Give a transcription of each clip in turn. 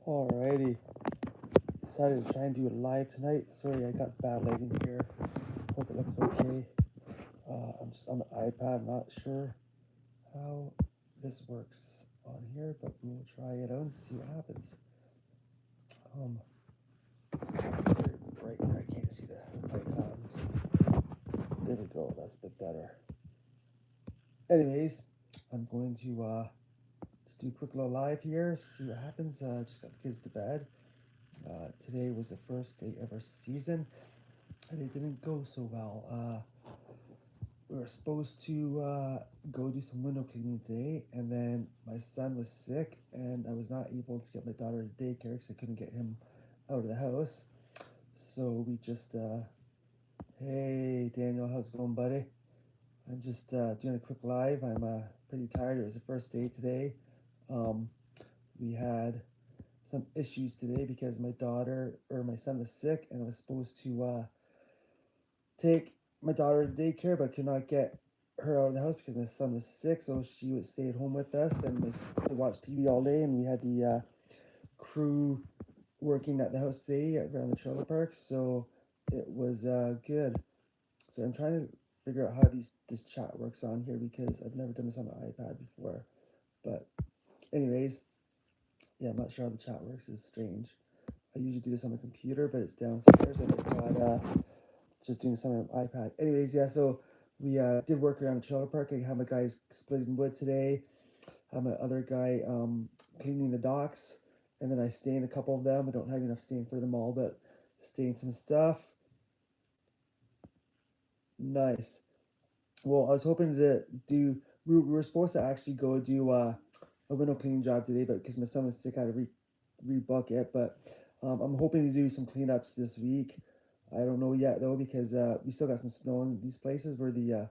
Alrighty, decided to try and do it live tonight. Sorry, I got bad lighting here. Hope it looks okay. I'm just on the iPad, not sure how this works on here, but we'll try it out and see what happens. Very bright here, I can't see the icons. There we go, that's a bit better. Anyways, I'm going to just do a quick little live here, see what happens. Just got the kids to bed. Today was the first day of our season, and it didn't go so well. We were supposed to go do some window cleaning today, and then my son was sick, and I was not able to get my daughter to daycare because I couldn't get him out of the house. So we just, hey Daniel, how's it going, buddy? I'm just doing a quick live. I'm pretty tired. It was the first day today. We had some issues today because my son was sick, and I was supposed to take my daughter to daycare, but could not get her out of the house because my son was sick. So she would stay at home with us and to watch TV all day. And we had the crew working at the house today around the trailer park, so it was good. So I'm trying to figure out how this chat works on here because I've never done this on the iPad before. But anyways, yeah, I'm not sure how the chat works. It's strange. I usually do this on my computer, but it's downstairs, and I got just doing this on my iPad. Anyways, yeah, so we did work around the trailer park. I had my guys splitting wood today. I had my other guy cleaning the docks, and then I stained a couple of them. I don't have enough stain for them all, but stained some stuff. Nice. Well, I was hoping to do. We were supposed to actually go do a window cleaning job today, but because my son was sick, I had to rebook it. But I'm hoping to do some cleanups this week. I don't know yet though because we still got some snow in these places where the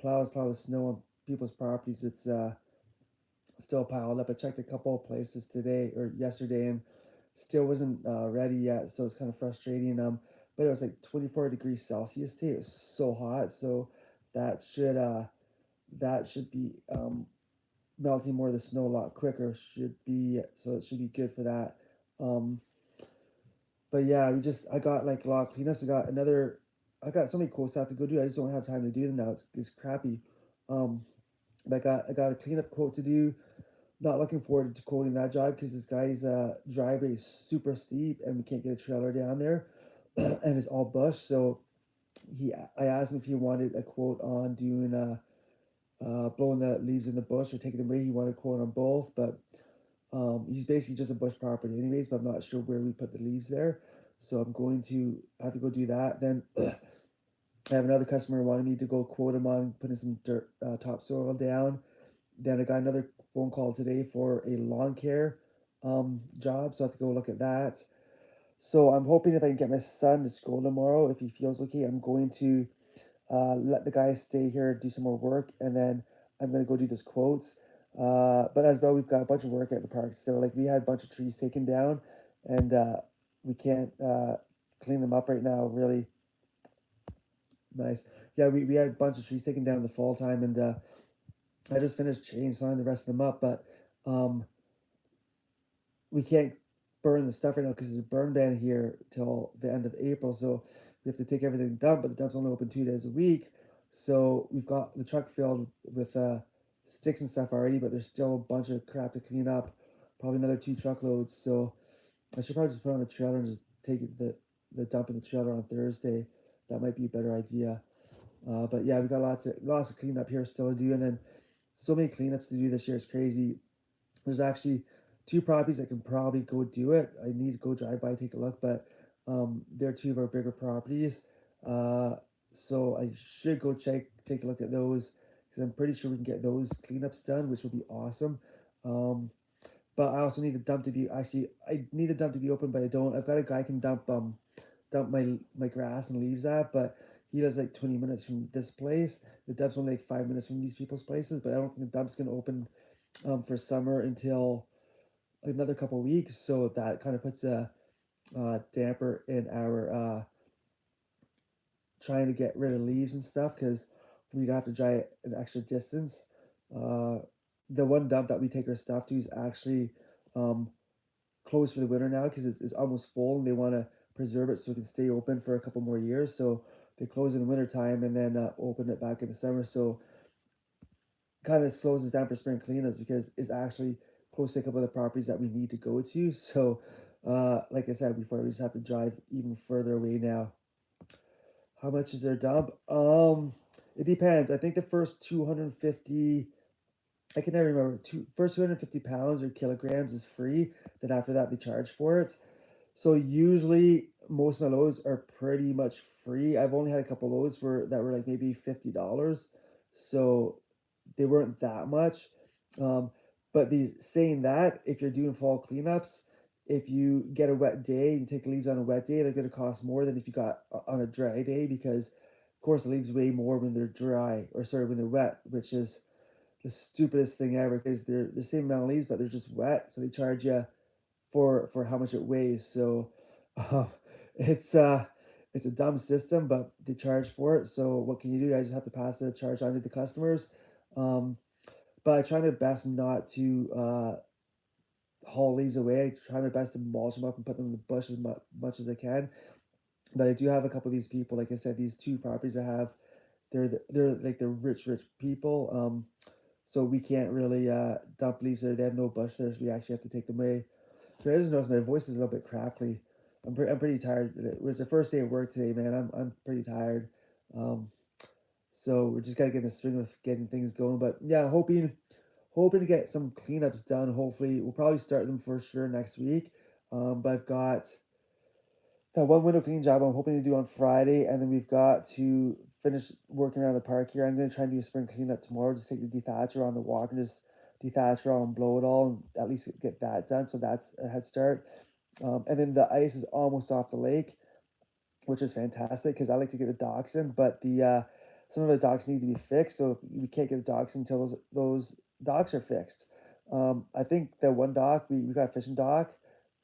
plow the snow on people's properties. It's still piled up. I checked a couple of places today or yesterday and still wasn't ready yet, so it's kind of frustrating. But it was like 24 degrees Celsius today. It was so hot, so that should uh that should be melting more of the snow a lot quicker. Should be so it should be good for that. Um, but yeah, I got like a lot of cleanups. I got so many quotes I have to go do. I just don't have time to do them now. It's crappy. Um, I got a cleanup quote to do. Not looking forward to quoting that job because this guy's driveway is super steep and we can't get a trailer down there, and it's all bush. So I asked him if he wanted a quote on doing blowing the leaves in the bush or taking them away. He wanted a quote on both, but he's basically just a bush property anyways. But I'm not sure where we put the leaves there, so I'm going to have to go do that. Then I have another customer wanting me to go quote him on putting some dirt topsoil down. Then I got another phone call today for a lawn care job, so I have to go look at that. So I'm hoping if I can get my son to school tomorrow, if he feels okay, I'm going to let the guy stay here, do some more work, and then I'm going to go do those quotes. But as well, we've got a bunch of work at the park still. Like we had a bunch of trees taken down, and we can't clean them up right now. Really nice. Yeah, we had a bunch of trees taken down in the fall time, and I just finished chainsawing the rest of them up, but um, we can't burn the stuff right now because there's a burn ban here till the end of April. So we have to take everything dump, but the dump's only open 2 days a week. So we've got the truck filled with sticks and stuff already, but there's still a bunch of crap to clean up. Probably another 2 truckloads. So I should probably just put on the trailer and just take the dump in the trailer on Thursday. That might be a better idea. But yeah, we got lots of cleanup here still to do, and then so many cleanups to do this year. It's crazy. There's actually 2 properties I can probably go do it. I need to go drive by, take a look, but they're 2 of our bigger properties. Uh, so I should go take a look at those because I'm pretty sure we can get those cleanups done, which will be awesome. Um, but I also need a dump to be I need a dump to be open, but I don't. I've got a guy can dump my grass and leaves at, but he lives like 20 minutes from this place. The dump's only like 5 minutes from these people's places, but I don't think the dump's gonna open for summer until another couple weeks. So that kind of puts a damper in our trying to get rid of leaves and stuff because we'd have to drive an extra distance. Uh, the one dump that we take our stuff to is actually um, closed for the winter now because it's almost full, and they want to preserve it so it can stay open for a couple more years. So they close in the winter time and then open it back in the summer. So kind of slows us down for spring cleanups because it's actually close to a couple of the properties that we need to go to. So, like I said before, we just have to drive even further away now. How much is their dump? It depends. I think the first 250, I can never remember, first 250 pounds or kilograms is free. Then after that, they charge for it. So usually most of my loads are pretty much free. I've only had a couple loads that were like maybe $50. So they weren't that much. Um, but saying that, if you're doing fall cleanups, if you get a wet day, you take the leaves on a wet day, they're going to cost more than if you got on a dry day because, of course, the leaves weigh more when they're dry, or sorry, when they're wet, which is the stupidest thing ever because they're the same amount of leaves, but they're just wet. So they charge you for how much it weighs. So uh, it's uh it's a dumb system, but they charge for it. So what can you do? I just have to pass the charge on to the customers. Um, but I try my best not to haul leaves away. I try my best to mulch them up and put them in the bush as much as I can. But I do have a couple of these people, like I said, these two properties I have. They're like the rich people. So we can't really dump leaves there. They have no bush there, so we actually have to take them away. So I just noticed my voice is a little bit crackly. I'm pretty tired. It was the first day of work today, man. I'm pretty tired. Um, so we're just gotta get in the swing of getting things going. But yeah, hoping to get some cleanups done. Hopefully, we'll probably start them for sure next week. But I've got that one window clean job I'm hoping to do on Friday, and then we've got to finish working around the park here. I'm gonna try and do a spring cleanup tomorrow. Just take the dethatcher on the walk and just dethatch it all and blow it all, and at least get that done. So that's a head start. And then the ice is almost off the lake, which is fantastic because I like to get the docks in, but the some of the docks need to be fixed, so we can't get the docks until those docks are fixed. I think the one dock we got a fishing dock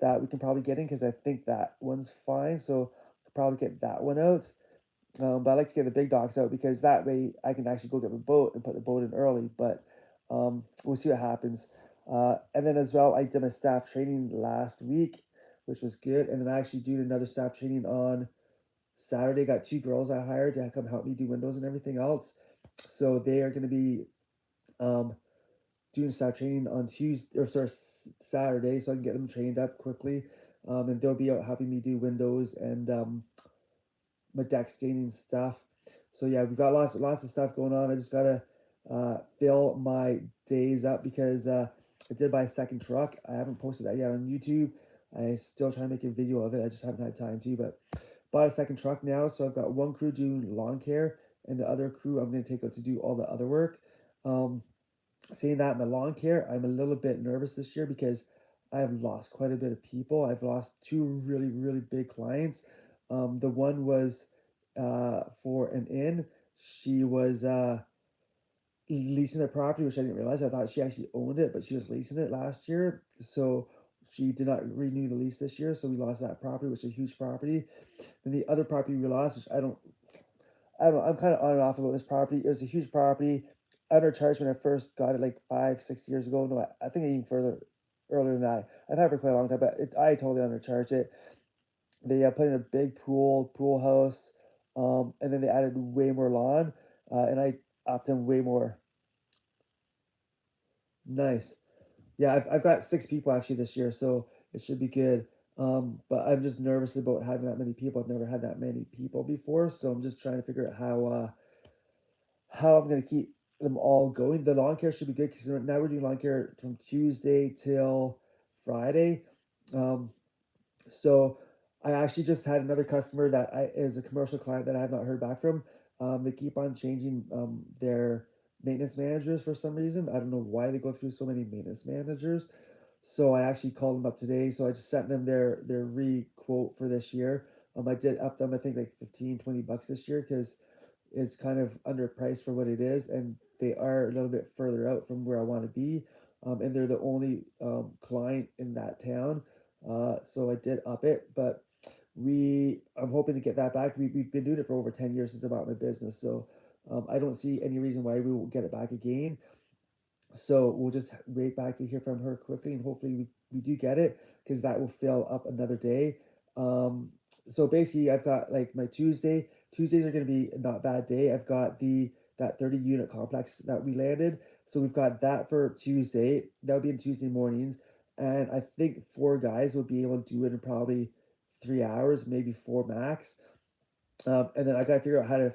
that we can probably get in because I think that one's fine, so we'll probably get that one out. But I like to get the big docks out because that way I can actually go get the boat and put the boat in early. But we'll see what happens. And then as well, I did my staff training last week, which was good. And then I actually did another staff training on Saturday. Got two girls I hired to come help me do windows and everything else. So they are going to be um, doing staff training on Tuesday or sorry Saturday, so I can get them trained up quickly. And they'll be out helping me do windows and my deck staining stuff. So yeah, we've got lots of stuff going on. I just gotta fill my days up because I did buy a second truck. I haven't posted that yet on YouTube. I still trying to make a video of it. I just haven't had time to. But bought a second truck now, so I've got one crew doing lawn care, and the other crew I'm gonna take out to do all the other work. Um, Saying that, my lawn care, I'm a little bit nervous this year because I have lost quite a bit of people. I've lost two really big clients. The one was for an inn. She was leasing the property, which I didn't realize. I thought she actually owned it, but she was leasing it last year. So she did not renew the lease this year. So we lost that property, which is a huge property. Then the other property we lost, which I don't know, I'm kind of on and off about this property. It was a huge property. I undercharged when I first got it like 5, 6 years ago. No, I think even further earlier than that. I've had it for quite a long time, but I totally undercharged it. They put in a big pool house, and then they added way more lawn, and I upped them way more. Nice. Yeah, I've got 6 people actually this year, so it should be good. But I'm just nervous about having that many people. I've never had that many people before, so I'm just trying to figure out how I'm gonna keep them all going. The lawn care should be good because now we're doing lawn care from Tuesday till Friday. Um, so I actually just had another customer that is a commercial client that I have not heard back from. They keep on changing their maintenance managers for some reason. I don't know why they go through so many maintenance managers. So I actually called them up today. So I just sent them their re quote for this year. I did up them I think like 15, $20 this year because it's kind of underpriced for what it is, and they are a little bit further out from where I want to be, and they're the only client in that town. So I did up it, but I'm hoping to get that back. We've been doing it for over 10 years since I bought my business, so I don't see any reason why we won't get it back again. So we'll just wait back to hear from her quickly, and hopefully we do get it because that will fill up another day. Um, so basically, I've got like my Tuesday. Tuesdays are going to be not a bad day. I've got the that 30 unit complex that we landed. So we've got that for Tuesday. That'll be in Tuesday mornings, and I think four guys will be able to do it in probably 3 hours, maybe four max. And then I got to figure out how to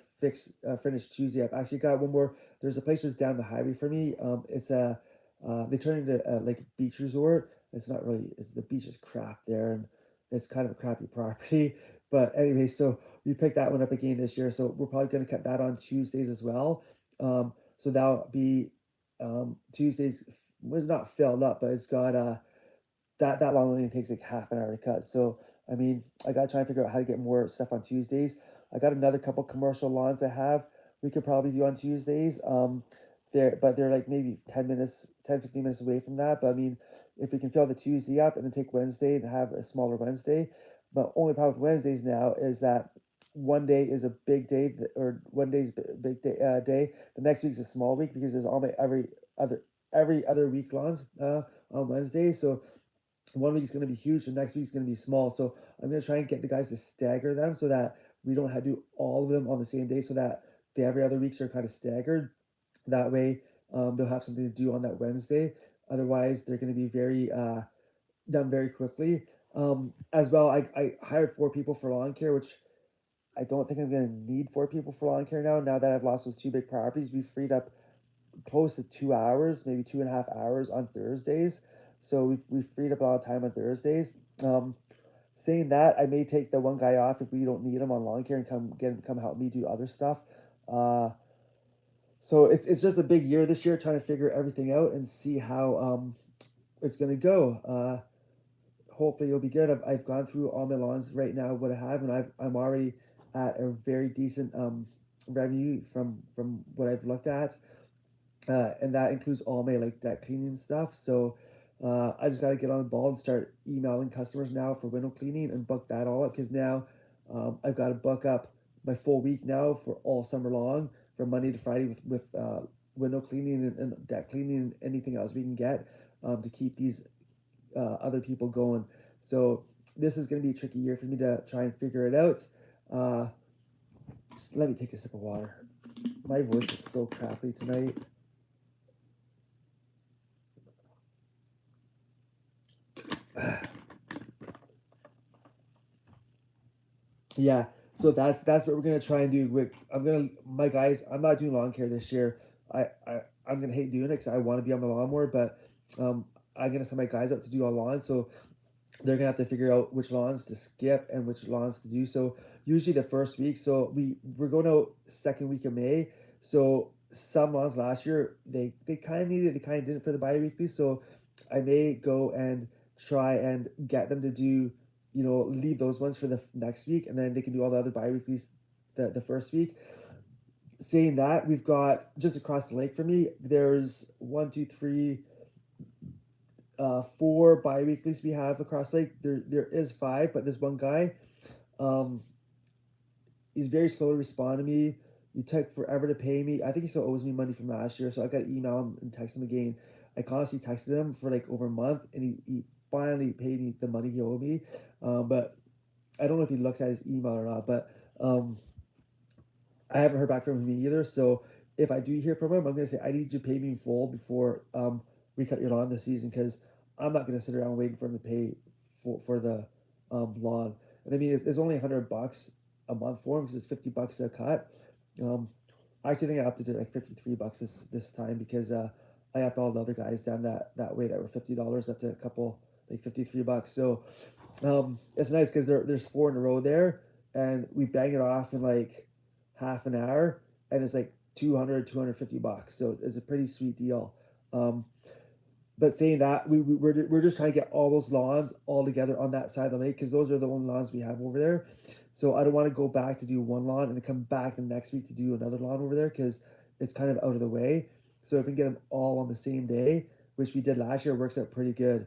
finish Tuesday. I've actually got one more. There's a place that's down the highway for me. It's a they turn into like a beach resort. It's not really. It's the beach is crap there, and it's kind of a crappy property. But anyway, so we picked that one up again this year. So we're probably going to cut that on Tuesdays as well. So that'll be Tuesdays was not filled up, but it's got that long only takes like half an hour to cut. So I mean, I gotta try and figure out how to get more stuff on Tuesdays. I got another couple commercial lawns I have we could probably do on Tuesdays. They're like maybe 10 minutes, 10-15 minutes away from that. But I mean, if we can fill the Tuesday up and then take Wednesday and have a smaller Wednesday. But only problem with Wednesdays now is that one day is a big day, or one day's big day. Day. The next week's a small week because there's all my other every other week lawns on Wednesday. So one week's going to be huge, the next week's going to be small. So I'm going to try and get the guys to stagger them so that we don't have to do all of them on the same day, so that the every other weeks are kind of staggered. That way, they'll have something to do on that Wednesday. Otherwise, they're going to be very done very quickly. As well, I hired four people for lawn care, which I don't think I'm going to need four people for lawn care now. Now that I've lost those two big properties, we freed up close to 2 hours, maybe 2.5 hours on Thursdays. So we've freed up a lot of time on Thursdays. Um, Saying that, I may take the one guy off if we don't need him on lawn care and come help me do other stuff. Uh, so it's just a big year this year, trying to figure everything out and see how it's gonna go. Hopefully it'll be good. I've gone through all my lawns right now, what I have, and I'm already at a very decent revenue from what I've looked at, and that includes all my like deck cleaning stuff. So I just got to get on the ball and start emailing customers now for window cleaning and book that all up, because now I've got to book up my full week now for all summer long, from Monday to Friday with window cleaning and deck cleaning and anything else we can get to keep these other people going. So this is going to be a tricky year for me to try and figure it out. Uh, Let me take a sip of water. My voice is so crappy tonight. Yeah, so that's what we're gonna try and do. I'm gonna my guys. I'm not doing lawn care this year. I'm gonna hate doing it because I want to be on the lawnmower, but I'm gonna send my guys out to do all lawns. So they're gonna have to figure out which lawns to skip and which lawns to do. So usually the first week. So we're going out second week of May. So some lawns last year they kind of needed, they kind of didn't for the bi-weekly. So I may go and try and get them to do, leave those ones for the next week, and then they can do all the other bi-weeklies the first week. Saying that, we've got just across the lake for me, there's one, two, three, four bi-weeklies we have across the lake. There is five, but there's one guy. Um, he's very slow to respond to me. He took forever to pay me. I think he still owes me money from last year, so I got to email him and text him again. I constantly texted him for like over a month, and he finally paid me the money he owed me. But I don't know if he looks at his email or not. But I haven't heard back from him either. So if I do hear from him, I'm gonna say I need you to pay me in full before we cut your lawn this season, because I'm not gonna sit around waiting for him to pay for the lawn. And I mean, it's only $100 a month for him because it's $50 a cut. Um, I actually think I have to do like $53 this time, because I upped all the other guys down that way that were $50 up to a couple, like $53. So it's nice because there's four in a row there, and we bang it off in like half an hour, and it's like 250 bucks. So it's a pretty sweet deal. Um, but saying that, we're just trying to get all those lawns all together on that side of the lake, because those are the only lawns we have over there. So I don't want to go back to do one lawn and then come back the next week to do another lawn over there, because it's kind of out of the way. So if we can get them all on the same day, which we did last year, it works out pretty good.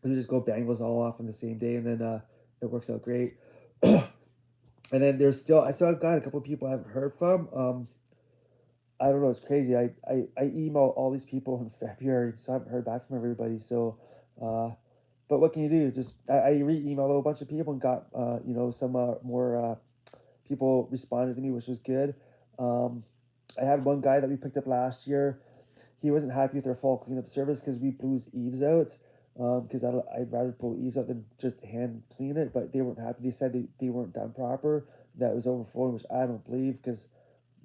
We just go bang those all off on the same day, and then it works out great. And then I still got a couple of people I haven't heard from. I don't know, it's crazy. I emailed all these people in February, so I haven't heard back from everybody. So, uh, but what can you do? Just I re-emailed a bunch of people and got some more people responded to me, which was good. Um, I had one guy that we picked up last year. He wasn't happy with our fall cleanup service because we blew his eaves out. Because I'd rather pull eaves out than just hand clean it. But they weren't happy. They said they weren't done proper. That was overflowing, which I don't believe because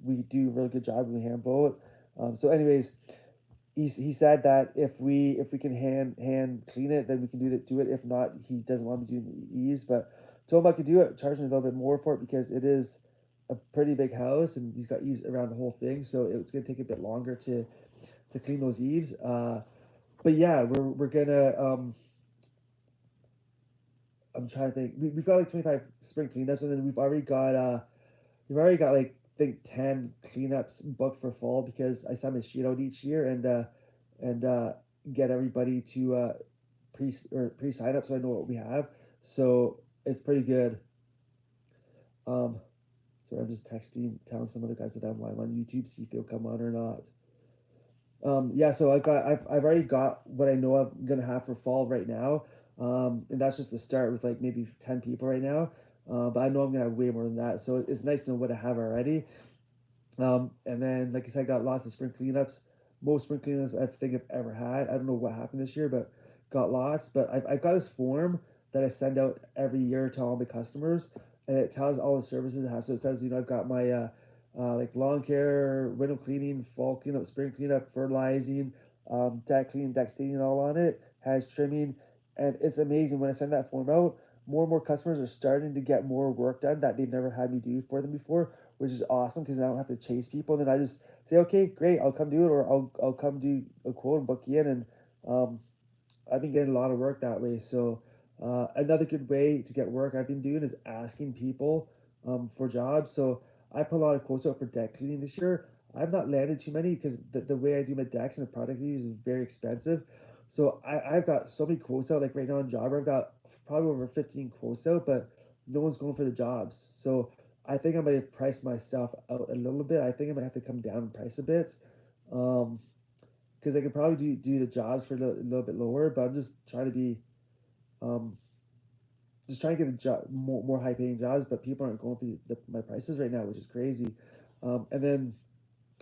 we do a really good job when we hand blow it. So, anyways, he said that if we can hand clean it, then we can do it. If not, he doesn't want me to do the eaves. But told him I could do it, charging a little bit more for it because it is a pretty big house and he's got eaves around the whole thing. So it's gonna take a bit longer to clean those eaves. But yeah, we're gonna. I'm trying to think. We've got like 25 spring cleanups, and then we've already got like I think 10 cleanups booked for fall because I send a sheet out each year and get everybody to pre sign up so I know what we have. So it's pretty good. Um, so I'm just texting, telling some of the guys that I'm live on YouTube, see if they'll come on or not. Yeah, so I've already got what I know I'm gonna have for fall right now, and that's just the start with like maybe 10 people right now, but I know I'm gonna have way more than that. So it's nice to know what I have already. And then like I said, I got lots of spring cleanups, most spring cleanups I think I've ever had. I don't know what happened this year, but got lots. But I've got this form that I send out every year to all my customers, and it tells all the services I have. So it says I've got my like lawn care, window cleaning, fall cleanup, spring cleanup, fertilizing, deck cleaning, deck staining, all on it. Has trimming, and it's amazing when I send that form out. More and more customers are starting to get more work done that they've never had me do for them before, which is awesome because I don't have to chase people. And then I just say, okay, great, I'll come do it, or I'll come do a quote and book you in. And um, I've been getting a lot of work that way. So another good way to get work I've been doing is asking people for jobs. So I put a lot of quotes out for deck cleaning this year. I've not landed too many because the way I do my decks and the product I use is very expensive. So I've got so many quotes out. Like right now on Jobber, I've got probably over 15 quotes out, but no one's going for the jobs. So I think I'm going to price myself out a little bit. I think I might have to come down and price a bit. Um, because I could probably do the jobs for a little bit lower, but I'm just trying to be um, just trying to get more high paying jobs, but people aren't going for my prices right now, which is crazy. And then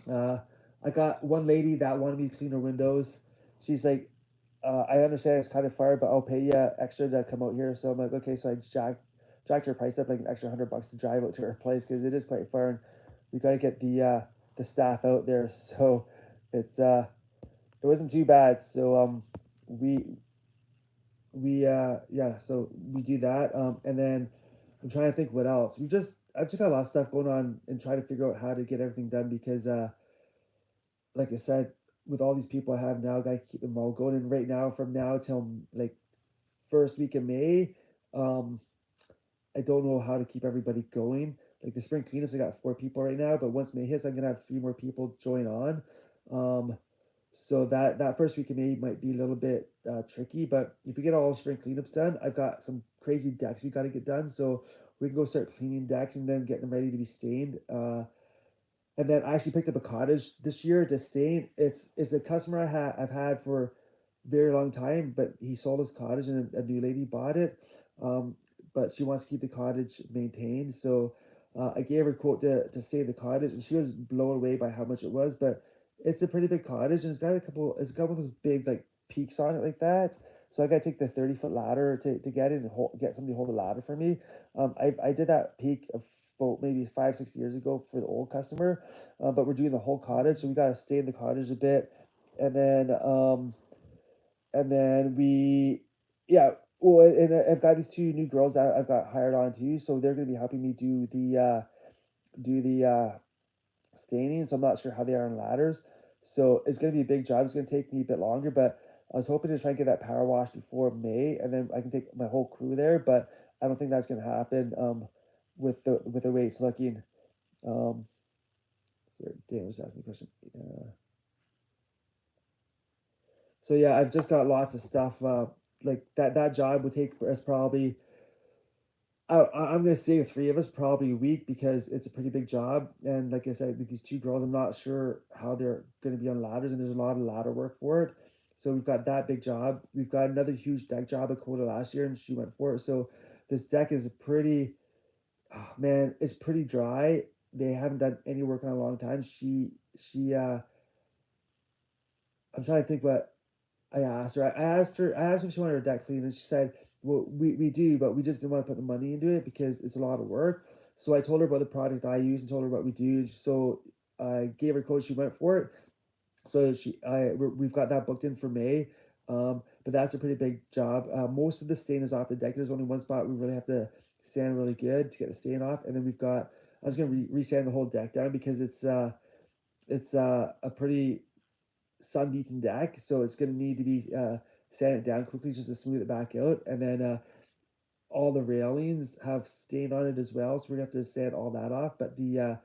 uh, I got one lady that wanted me to clean her windows. She's like, I understand it's kind of far, but I'll pay you extra to come out here. So I'm like, okay. So I jacked her price up like an extra $100 to drive out to her place because it is quite far, and we got to get the staff out there. So it's it wasn't too bad. So we yeah, so we do that. And then I'm trying to think what else. I've just got a lot of stuff going on and trying to figure out how to get everything done because like I said, with all these people I have now, I gotta keep them all going. And right now, from now till like first week of May, um, I don't know how to keep everybody going. Like the spring cleanups, I got 4 people right now, but once May hits, I'm gonna have 3 more people join on. Um, so that first week of May might be a little bit tricky, but if we get all spring cleanups done, I've got some crazy decks we got to get done. So we can go start cleaning decks and then getting them ready to be stained. And then I actually picked up a cottage this year to stain. It's a customer I've had for a very long time, but he sold his cottage and a new lady bought it. Um, but she wants to keep the cottage maintained, so I gave her a quote to stay in the cottage, and she was blown away by how much it was. But it's a pretty big cottage, and it's got one of those big like peaks on it like that. So I got to take the 30-foot ladder to get in and get somebody to hold the ladder for me. I did that peak of about maybe 5 6 years ago for the old customer, but we're doing the whole cottage, so we got to stay in the cottage a bit, and then we, yeah. Well, and I've got these 2 new girls that I've got hired on too, so they're going to be helping me do the staining. So I'm not sure how they are on ladders. So it's going to be a big job. It's going to take me a bit longer, but I was hoping to try and get that power wash before May, and then I can take my whole crew there. But I don't think that's going to happen. With the way it's looking. Um, Dan was asking a question. So yeah, I've just got lots of stuff. Like that job would take us probably I'm gonna say 3 of us probably a week because it's a pretty big job. And like I said, with these 2 girls, I'm not sure how they're gonna be on ladders, and there's a lot of ladder work for it. So we've got that big job. We've got another huge deck job at Coda last year, and she went for it. So this deck is pretty, oh, man, it's pretty dry. They haven't done any work on a long time. She I'm trying to think what I asked her. I asked her if she wanted her deck cleaned, and she said, "Well, we do, but we just didn't want to put the money into it because it's a lot of work." So I told her about the product I use and told her what we do. So I gave her a code. She went for it. So we've got that booked in for May. But that's a pretty big job. Most of the stain is off the deck. There's only one spot we really have to sand really good to get the stain off, and then we've got. I'm just gonna resand the whole deck down because it's a pretty sun-beaten deck, so it's going to need to be sanded down quickly just to smooth it back out. And then all the railings have stain on it as well, so we're going to have to sand all that off. But the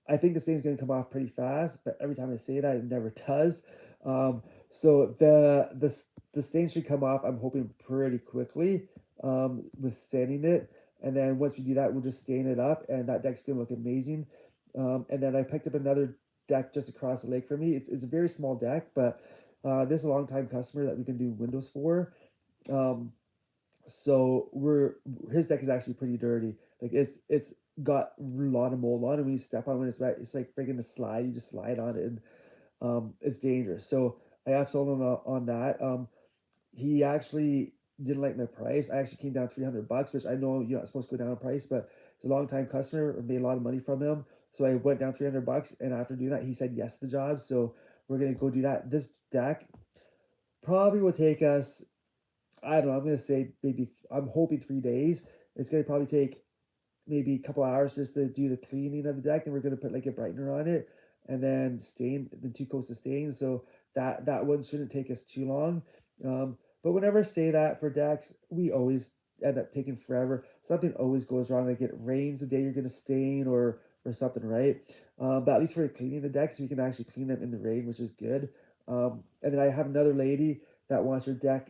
I think the stain's going to come off pretty fast, but every time I say that, it never does. So the stain should come off, I'm hoping, pretty quickly with sanding it. And then once we do that, we'll just stain it up, and that deck's going to look amazing. And then I picked up another deck just across the lake for me. It's a very small deck, but this is a long time customer that we can do windows for. Um, so we're his deck is actually pretty dirty. Like it's got a lot of mold on it. When you step on it when it's wet, it's like freaking a slide. You just slide on it, and it's dangerous. So I absolutely on that. He actually didn't like my price. I actually came down $300, which I know you're not supposed to go down in price, but it's a long time customer. I made a lot of money from him, so I went down $300. And after doing that, he said yes to the job. So we're gonna go do that. This deck probably will take us. I don't know. I'm gonna say maybe. I'm hoping 3 days. It's gonna probably take maybe a couple hours just to do the cleaning of the deck, and we're gonna put like a brightener on it, and then stain the 2 coats of stain. So that one shouldn't take us too long. But whenever I say that for decks, we always end up taking forever. Something always goes wrong. Like it rains the day you're gonna stain or something, right? But at least for cleaning the decks, we can actually clean them in the rain, which is good. And then I have another lady that wants her deck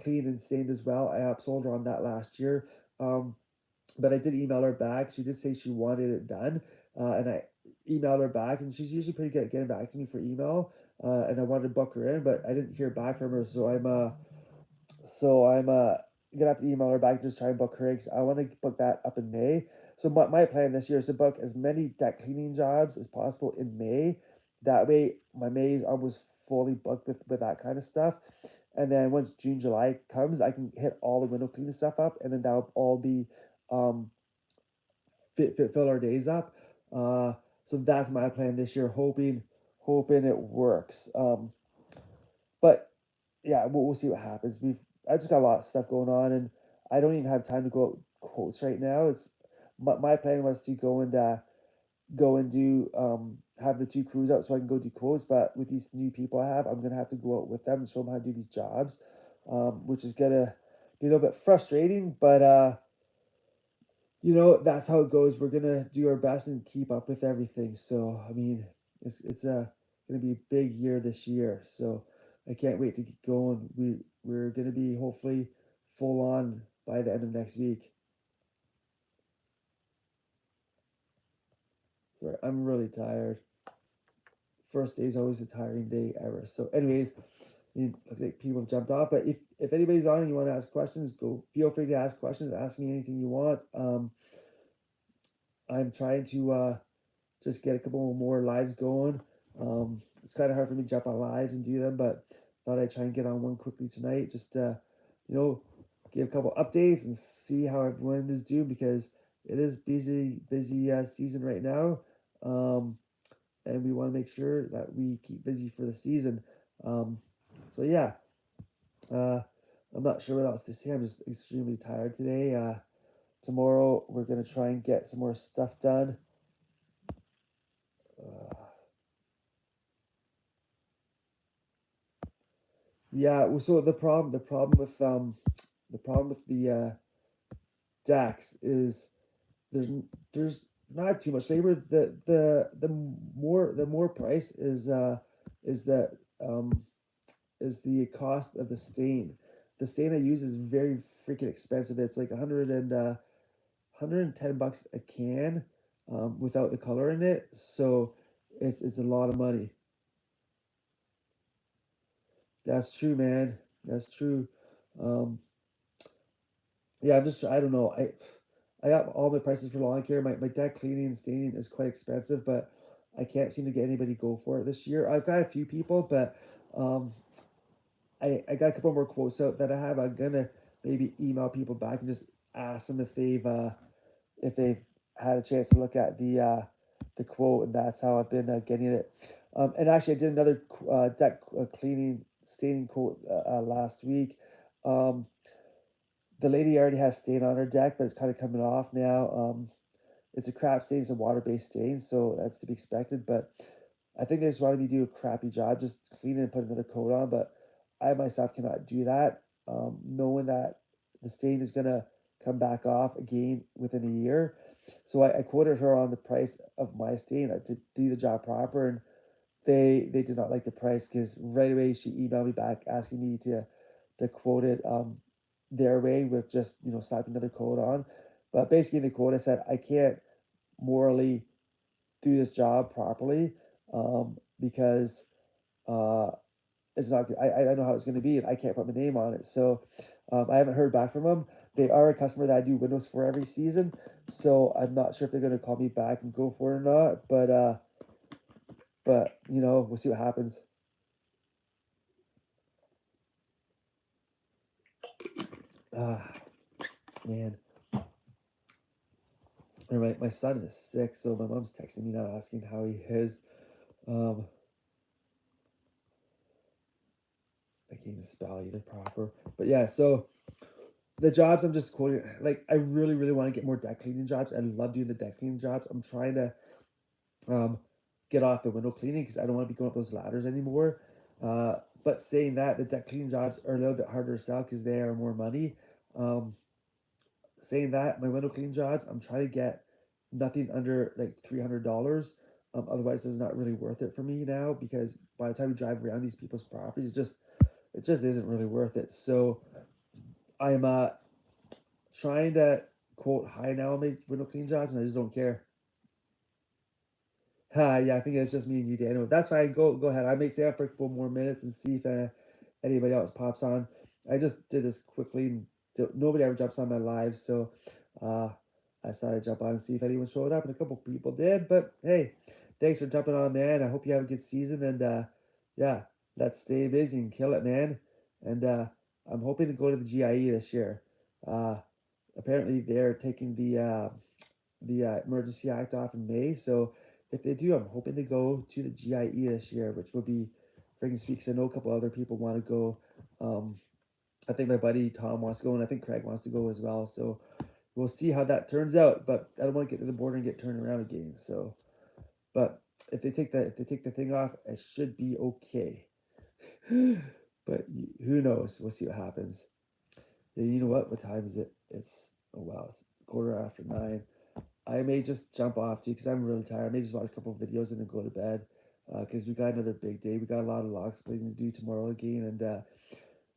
cleaned and stained as well. I upsold her on that last year. Um, but I did email her back. She did say she wanted it done, and I emailed her back, and she's usually pretty good at getting back to me for email. And I wanted to book her in, but I didn't hear back from her, so I'm gonna have to email her back and just try and book her in 'cause I want to book that up in May. So my plan this year is to book as many deck cleaning jobs as possible in May. That way, my May is almost fully booked with that kind of stuff. And then once June, July comes, I can hit all the window cleaning stuff up, and then that'll all be um, fill our days up. Uh, so that's my plan this year, hoping it works. But yeah, we'll see what happens. I just got a lot of stuff going on, and I don't even have time to go out quotes right now. It's my plan was to go and do have the 2 crews out so I can go do quotes. But with these new people I have, I'm gonna have to go out with them and show them how to do these jobs, which is gonna be a little bit frustrating. But that's how it goes. We're gonna do our best and keep up with everything. So I mean, it's gonna be a big year this year. So I can't wait to get going. We're gonna be hopefully full on by the end of next week. I'm really tired. First day is always a tiring day ever. So, anyways, looks like people have jumped off. But if anybody's on and you want to ask questions, go feel free to ask questions. Ask me anything you want. I'm trying to just get a couple more lives going. It's kind of hard for me to jump on lives and do them, but thought I'd try and get on one quickly tonight. Just give a couple updates and see how everyone is doing because it is busy season right now, and we want to make sure that we keep busy for the season. Um, so yeah, I'm not sure what else to say. I'm just extremely tired today. Tomorrow we're gonna try and get some more stuff done. Uh, Yeah, well, so the problem with the DAX is there's not too much labor. The more price is the um is the cost of the stain. the stain I use is very freaking expensive. It's like 110 bucks a can, without the color in it. So it's a lot of money. That's true, man. That's true. Um, yeah, I don't know. I got all my prices for lawn care. My deck cleaning and staining is quite expensive, but I can't seem to get anybody to go for it this year. I've got a few people, but um, I got a couple more quotes out that I have. I'm gonna maybe email people back and just ask them if they've had a chance to look at the quote, and that's how I've been getting it. And actually, I did another deck cleaning staining quote last week. Um, the lady already has stain on her deck, but it's kind of coming off now. It's a crap stain, it's a water-based stain, so that's to be expected. But I think they just wanted me to do a crappy job, just clean it and put another coat on. But I myself cannot do that, knowing that the stain is gonna come back off again within a year. So I quoted her on the price of my stain to do the job proper, and they did not like the price because right away she emailed me back asking me to quote it their way with just slapping another coat on. But basically in the quote I said I can't morally do this job properly, because uh, it's not. I know how it's going to be, and I can't put my name on it. So I haven't heard back from them. They are a customer that I do windows for every season, so I'm not sure if they're going to call me back and go for it or not. But we'll see what happens. Ah, man. All right, my son is sick, so my mom's texting me now asking how he is. Um, I can't even spell either proper. But yeah, so the jobs I'm just quoting, like I really, really want to get more deck cleaning jobs. I love doing the deck cleaning jobs. I'm trying to um, get off the window cleaning because I don't want to be going up those ladders anymore. But saying that, the deck cleaning jobs are a little bit harder to sell because they are more money. Um, Saying that, my window cleaning jobs, I'm trying to get nothing under like $300. Otherwise, it's not really worth it for me now because by the time we drive around these people's properties, it just isn't really worth it. So I'm trying to quote high now on my window clean jobs, and I just don't care. Yeah, I think it's just me and you, Daniel. That's fine. Go ahead. I may stay up for a couple more minutes and see if anybody else pops on. I just did this quickly, and nobody ever jumps on my live, so uh, I decided to jump on and see if anyone showed up, and a couple people did. But hey, thanks for jumping on, man. I hope you have a good season, and yeah, let's stay busy and kill it, man. And I'm hoping to go to the GIE this year. Uh, Apparently, they're taking the Emergency Act off in May. So if they do, I'm hoping to go to the GIE this year, which will be freaking sweet. Because I know a couple other people want to go. I think my buddy Tom wants to go, and I think Craig wants to go as well. So we'll see how that turns out. But I don't want to get to the border and get turned around again. So, but if they take the thing off, it should be okay. But who knows? We'll see what happens. And you know what? What time is it? It's it's 9:15. I may just jump off too because I'm really tired. I may just watch a couple of videos and then go to bed because we got another big day. We got a lot of log splitting to do tomorrow again, and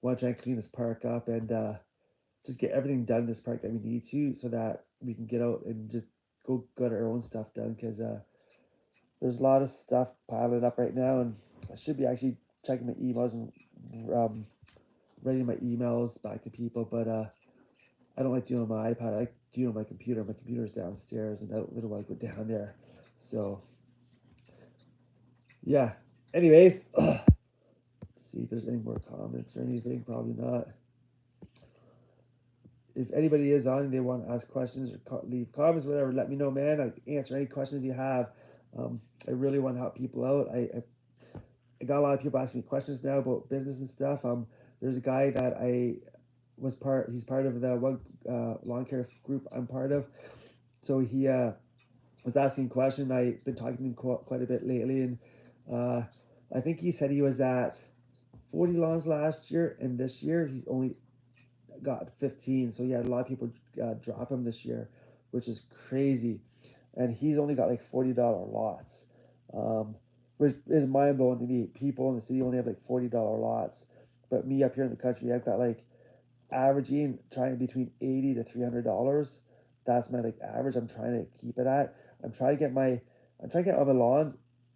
want to try and clean this park up and just get everything done in this park that we need to, so that we can get out and just go get our own stuff done. Because there's a lot of stuff piling up right now, and I should be actually checking my emails and writing my emails back to people, but I don't like doing it on my iPad. I like doing it on my computer. My computer's downstairs, and I don't really want to go down there. So, yeah. Anyways, see if there's any more comments or anything. Probably not. If anybody is on and they want to ask questions or leave comments, whatever, let me know, man. I can answer any questions you have. I really want to help people out. I got a lot of people asking me questions now about business and stuff. There's a guy that he's part of the one lawn care group I'm part of. So he was asking a question. I've been talking to him quite a bit lately, and uh, I think he said he was at 40 lawns last year, and this year he's only got 15. So he had a lot of people drop him this year, which is crazy. And he's only got like $40 lots, which is mind blowing to me. People in the city only have like $40 lots, but me up here in the country, I've got like averaging trying between $80 to $300. That's my like average. I'm trying to keep it at. I'm trying to get my I'm trying to get on my lawns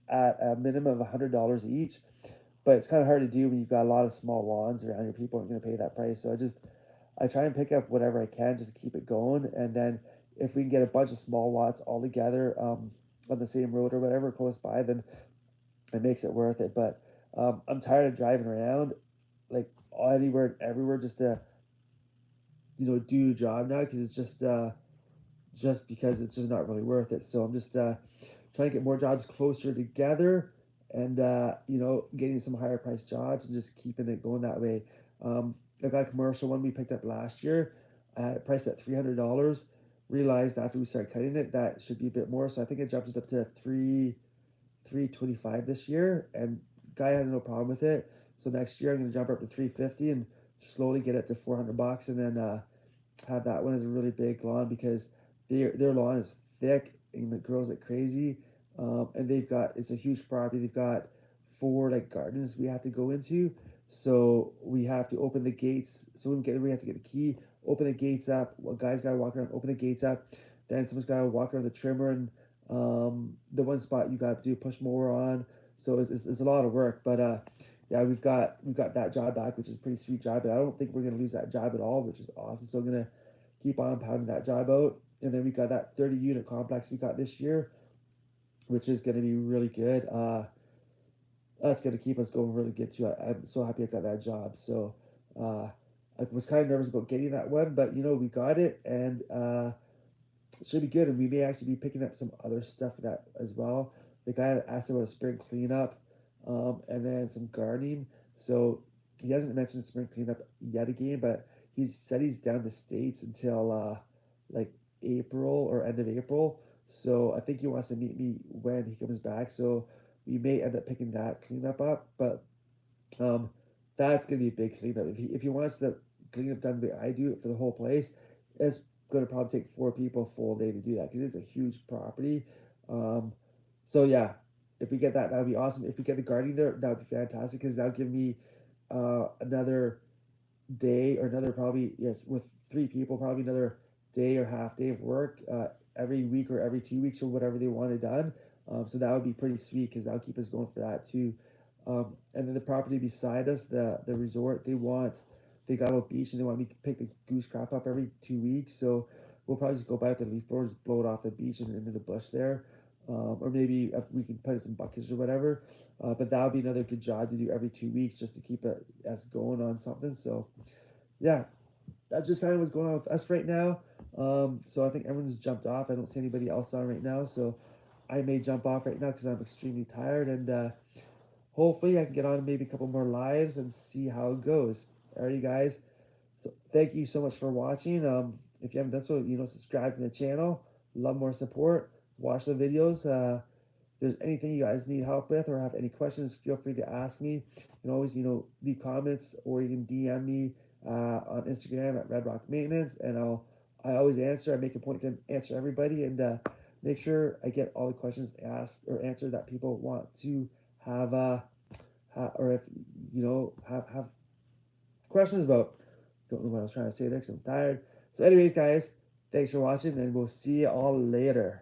at a minimum of $100 each. But it's kind of hard to do when you've got a lot of small lawns around. Your people aren't going to pay that price. So I try and pick up whatever I can just to keep it going. And then if we can get a bunch of small lots all together on the same road or whatever close by, then it makes it worth it. But I'm tired of driving around like anywhere and everywhere just to do a job now because it's just because it's just not really worth it. So I'm just trying to get more jobs closer together and getting some higher priced jobs and just keeping it going that way. I got a commercial one we picked up last year. I had it priced at $300. Realized after we started cutting it that should be a bit more, so I think it jumped it up to 325 this year, and guy had no problem with it. So next year I'm going to jump up to 350 and slowly get it to $400, and then have that one as a really big lawn because their lawn is thick and it grows like crazy. And it's a huge property. They've got four like gardens we have to go into, so we have to open the gates. So we have to get the key, open the gates up. Well, guys got to walk around, open the gates up. Then someone's got to walk around the trimmer and the one spot you got to do push mower on. So it's a lot of work, but yeah, we've got that job back, which is a pretty sweet job. But I don't think we're gonna lose that job at all, which is awesome. So I'm gonna keep on pounding that job out, and then we got that 30 unit complex we got this year, which is gonna be really good. That's gonna keep us going really good too. I'm so happy I got that job. So I was kind of nervous about getting that one, but we got it, and it should be good. And we may actually be picking up some other stuff for that as well. The guy asked about a spring cleanup, and then some gardening. So he hasn't mentioned spring cleanup yet again, but he said he's down the States until like April or end of April. So I think he wants to meet me when he comes back. So we may end up picking that cleanup up, but um, that's gonna be a big cleanup. If he wants the cleanup done the way I do it for the whole place, it's gonna probably take four people a full day to do that because it's a huge property. Um, so yeah, if we get that, that would be awesome. If we get the gardening there, that would be fantastic because that'll give me another day or another probably yes with three people probably another day or half day of work every week or every 2 weeks or whatever they want it done. So that would be pretty sweet because that'll keep us going for that too. And then the property beside us, the resort, they got a beach and they want me to pick the goose crap up every 2 weeks. So we'll probably just go by with the leaf blowers, blow it off the beach and into the bush there. Or maybe if we can put in some buckets or whatever. But that would be another good job to do every 2 weeks just to keep it as going on something. So yeah, that's just kind of what's going on with us right now. So I think everyone's jumped off. I don't see anybody else on right now. So I may jump off right now because I'm extremely tired, and hopefully I can get on maybe a couple more lives and see how it goes. Alrighty, guys. So thank you so much for watching. If you haven't done so, subscribe to the channel. Love more support. Watch the videos. If there's anything you guys need help with or have any questions, feel free to ask me. You can always, leave comments or you can DM me on Instagram at Red Rock Maintenance, and I always answer. I make a point to answer everybody and make sure I get all the questions asked or answered that people want to have, or if have questions about. Don't know what I was trying to say there because I'm tired. So, anyways, guys, thanks for watching, and we'll see you all later.